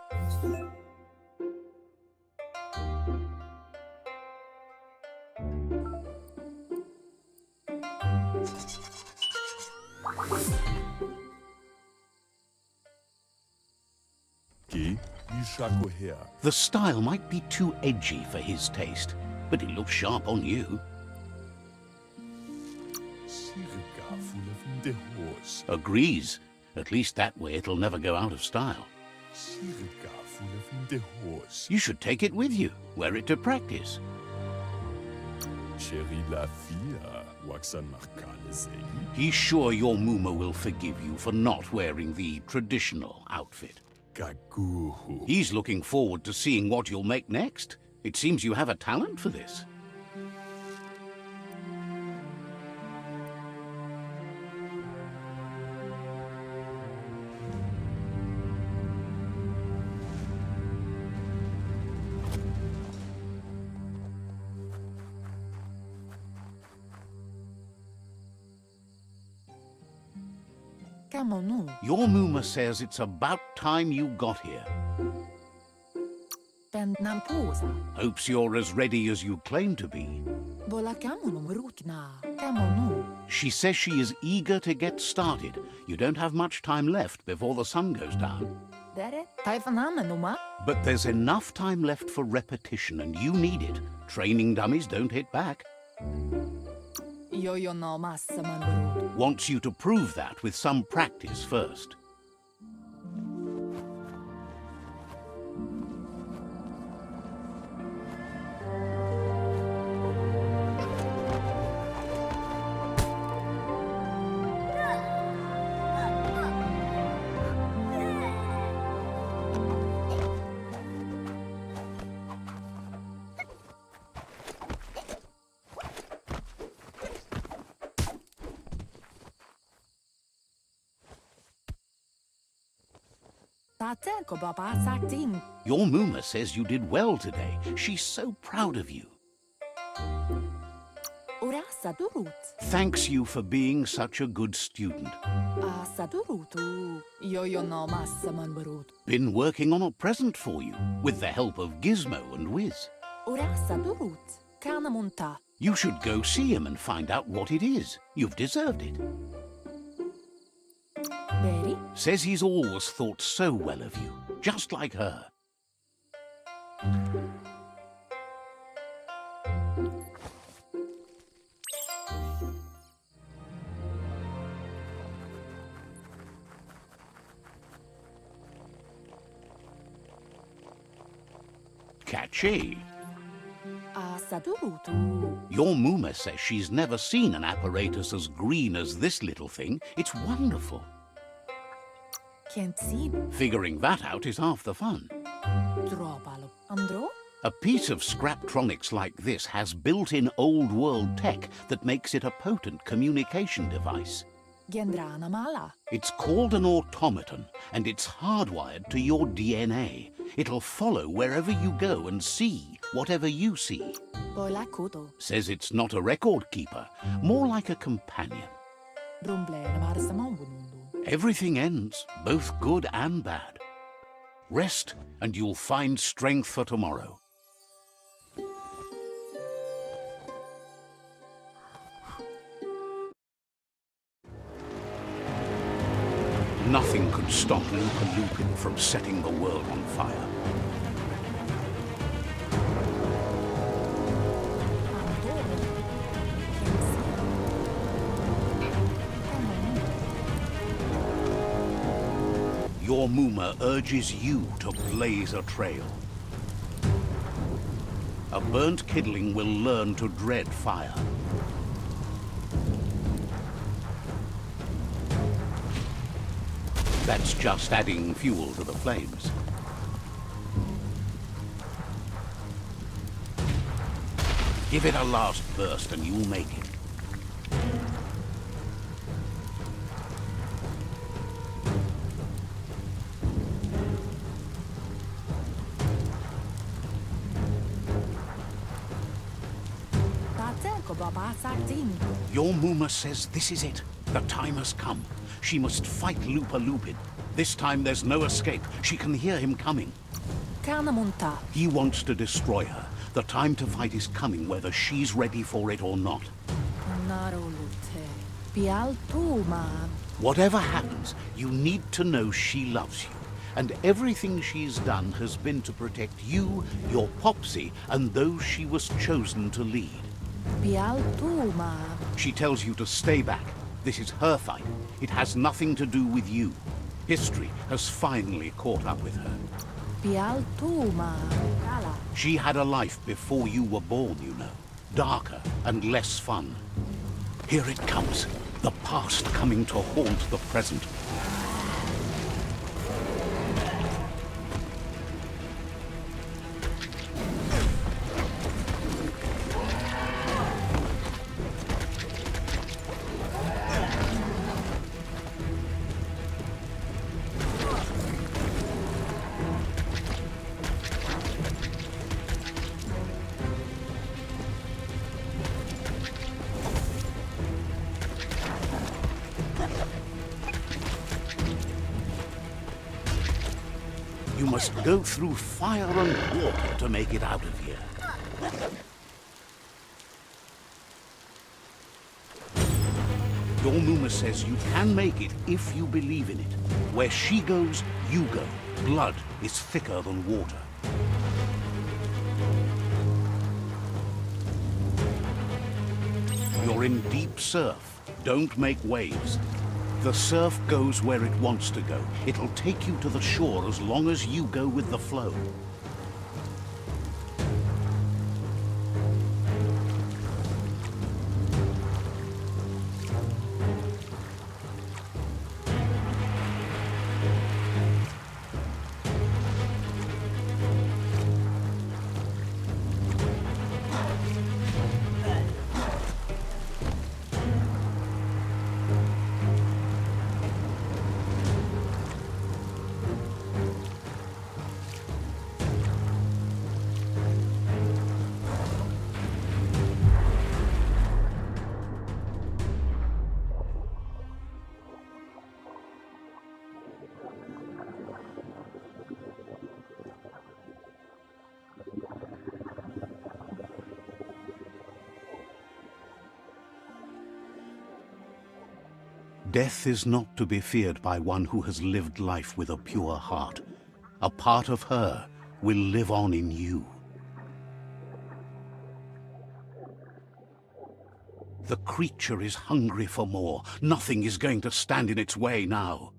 The style might be too edgy for his taste, but it looks sharp on you. Agrees. At least that way it'll never go out of style. You should take it with you, wear it to practice. He's sure your Muma will forgive you for not wearing the traditional outfit. He's looking forward to seeing what you'll make next. It seems you have a talent for this. Kamonu. Your Muma says it's about time you got here. Ben Namposa. Hopes you're as ready as you claim to be. Bola Kamonu Rukna. Kamonu. She says she is eager to get started. You don't have much time left before the sun goes down. Dere. Taifanamenuma. But there's enough time left for repetition, and you need it. Training dummies don't hit back. Yo no massa manbarut. Wants you to prove that with some practice first. Tate ko baba sakting. Your Muma says you did well today. She's so proud of you. Urasa durut. Thanks you for being such a good student. Asa durutu. Yo no massa manbarut. Been working on a present for you, with the help of Gizmo and Wiz. Urasa durut. Kanamunta. You should go see him and find out what it is. You've deserved it. Beri. Says he's always thought so well of you, just like her. Catchy. Asa durutu. Your Muma says she's never seen an apparatus as green as this little thing. It's wonderful. Can't see. Figuring that out is half the fun. Dropalo. Andro. A piece of Scraptronics like this has built-in old-world tech that makes it a potent communication device. Gendrana mala. It's called an automaton, and it's hardwired to your DNA. It'll follow wherever you go and see whatever you see. Bola kudo. Says it's not a record keeper, more like a companion. Brumblene varsa mambunundu. Everything ends, both good and bad. Rest, and you'll find strength for tomorrow. Nothing could stop Lupin from setting the world on fire. Your Muma urges you to blaze a trail. A burnt kidling will learn to dread fire. That's just adding fuel to the flames. Give it a last burst and you'll make it. Tate ko baba sakting. Your Muma says this is it. The time has come. She must fight Lupin. This time there's no escape. She can hear him coming. Kanamunta. He wants to destroy her. The time to fight is coming, whether she's ready for it or not. Narolute. Pial tu man. Whatever happens, you need to know she loves you. And everything she's done has been to protect you, your Popsy, and those she was chosen to lead. Pial tu man. She tells you to stay back. This is her fight. It has nothing to do with you. History has finally caught up with her. Pial tu man. Kala. She had a life before you were born, you know. Darker and less fun. Here it comes. The past coming to haunt the present. You must go through fire and water to make it out of here. Your Muma says you can make it if you believe in it. Where she goes, you go. Blood is thicker than water. You're in deep surf. Don't make waves. The surf goes where it wants to go. It'll take you to the shore as long as you go with the flow. Death is not to be feared by one who has lived life with a pure heart. A part of her will live on in you. The creature is hungry for more. Nothing is going to stand in its way now.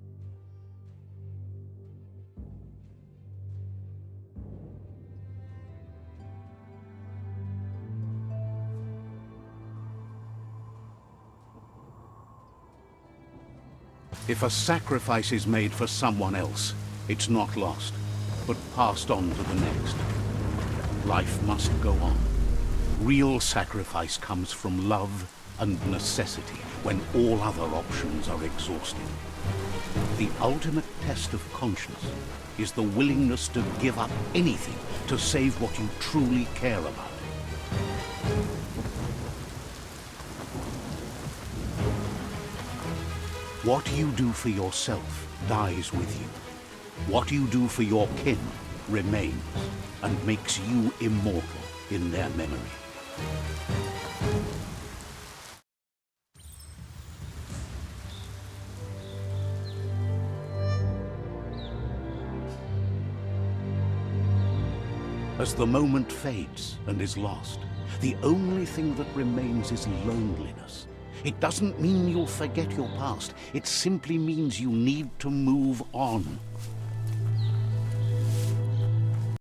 If a sacrifice is made for someone else, it's not lost, but passed on to the next. Life must go on. Real sacrifice comes from love and necessity, when all other options are exhausted. The ultimate test of conscience is the willingness to give up anything to save what you truly care about. What you do for yourself dies with you. What you do for your kin remains and makes you immortal in their memory. As the moment fades and is lost, the only thing that remains is loneliness. It doesn't mean you'll forget your past. It simply means you need to move on.